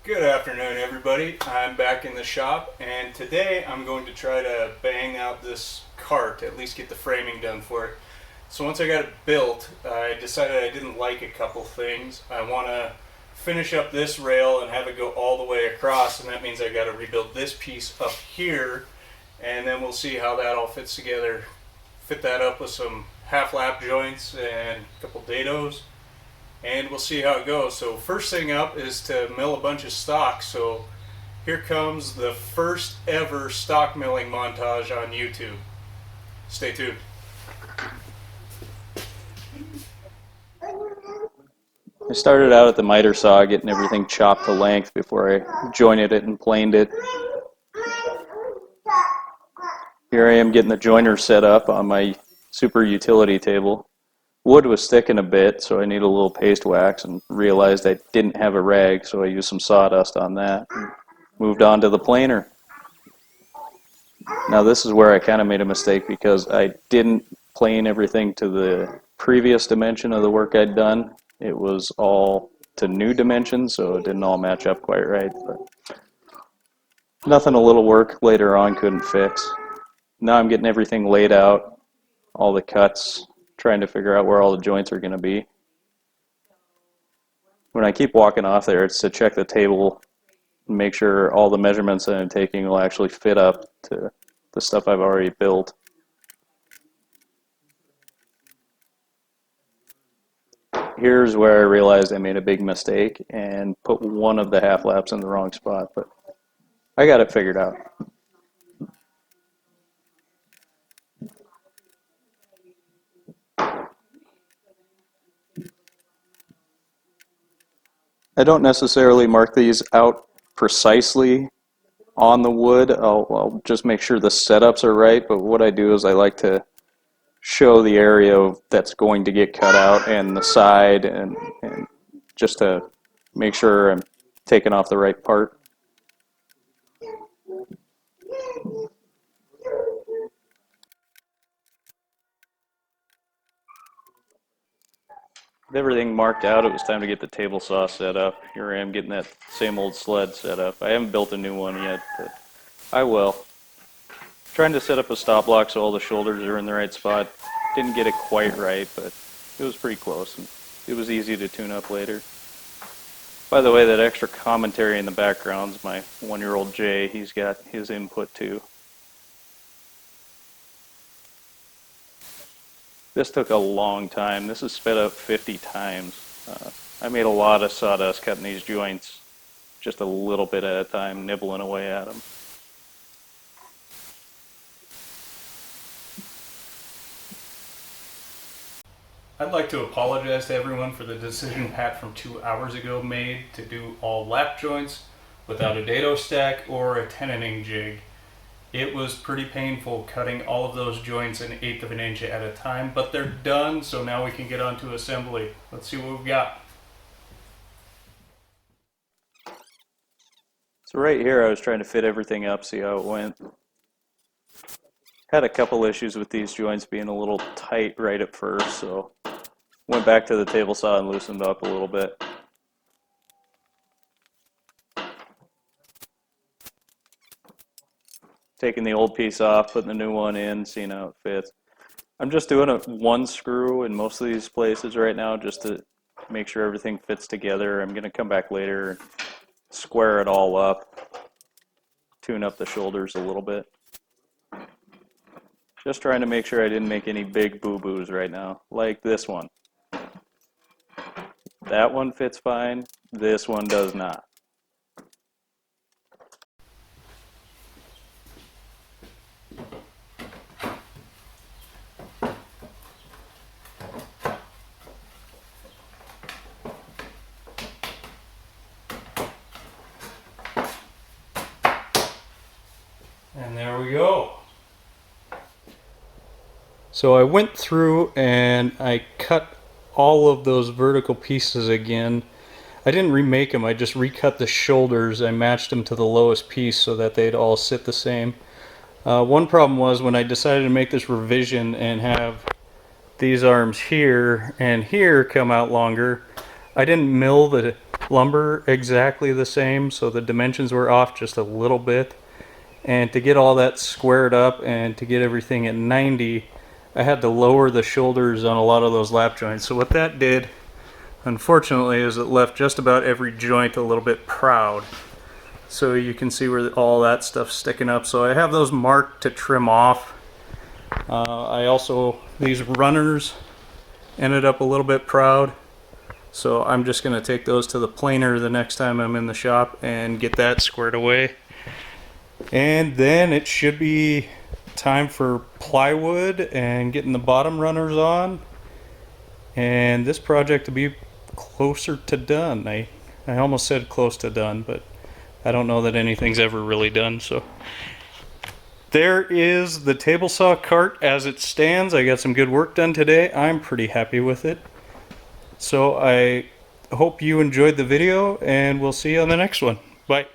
Good afternoon, everybody. I'm back in the shop, and today I'm going to try to bang out this cart, at least get the framing done for it. So once I got it built, I decided I didn't like a couple things. I want to finish up this rail and have it go all the way across, and that means I got to rebuild this piece up here, and then we'll see how that all fits together. Fit that up with some half lap joints and a couple dados, and we'll see how it goes. So first thing up is to mill a bunch of stock. So here comes the first ever stock milling montage on YouTube. Stay tuned. I started out at the miter saw, getting everything chopped to length before I jointed it and planed it. Here I am getting the joiner set up on my super utility table. Wood was sticking a bit, so I need a little paste wax, and realized I didn't have a rag, so I used some sawdust on that. Moved on to the planer. Now this is where I kind of made a mistake because I didn't plane everything to the previous dimension of the work I'd done. It was all to new dimensions, so it didn't all match up quite right. But nothing a little work later on couldn't fix. Now I'm getting everything laid out, all the cuts, trying to figure out where all the joints are going to be. When I keep walking off there, it's to check the table and make sure all the measurements that I'm taking will actually fit up to the stuff I've already built. Here's where I realized I made a big mistake and put one of the half laps in the wrong spot, but I got it figured out. I don't necessarily mark these out precisely on the wood. I'll just make sure the setups are right, but what I do is I like to show the area that's going to get cut out and the side, and just to make sure I'm taking off the right part. With everything marked out, it was time to get the table saw set up. Here I am getting that same old sled set up. I haven't built a new one yet, but I will. Trying to set up a stop block so all the shoulders are in the right spot. Didn't get it quite right, but it was pretty close, and it was easy to tune up later. By the way, that extra commentary in the background is my 1-year-old Jay. He's got his input too. This took a long time. This is sped up 50 times. I made a lot of sawdust cutting these joints, just a little bit at a time, nibbling away at them. I'd like to apologize to everyone for the decision Pat from 2 hours ago made to do all lap joints without a dado stack or a tenoning jig. It was pretty painful cutting all of those joints an 1/8 of an inch at a time, but they're done, so now we can get on to assembly. Let's see what we've got. So right here I was trying to fit everything up, see how it went. Had a couple issues with these joints being a little tight right at first, so went back to the table saw and loosened up a little bit. Taking the old piece off, putting the new one in, seeing how it fits. I'm just doing a 1 screw in most of these places right now just to make sure everything fits together. I'm going to come back later and square it all up, tune up the shoulders a little bit. Just trying to make sure I didn't make any big boo-boos right now, like this one. That one fits fine, this one does not. And there we go. So I went through and I cut all of those vertical pieces again. I didn't remake them, I just recut the shoulders. I matched them to the lowest piece so that they'd all sit the same. One problem was when I decided to make this revision and have these arms here and here come out longer, I didn't mill the lumber exactly the same, so the dimensions were off just a little bit. And to get all that squared up and to get everything at 90, I had to lower the shoulders on a lot of those lap joints. So what that did, unfortunately, is it left just about every joint a little bit proud. So you can see where all that stuff's sticking up. So I have those marked to trim off. I also, these runners ended up a little bit proud. So I'm just going to take those to the planer the next time I'm in the shop and get that squared away. And then it should be time for plywood and getting the bottom runners on. And this project to be closer to done. I almost said close to done, but I don't know that anything's ever really done. So there is the table saw cart as it stands. I got some good work done today. I'm pretty happy with it. So I hope you enjoyed the video, and we'll see you on the next one. Bye.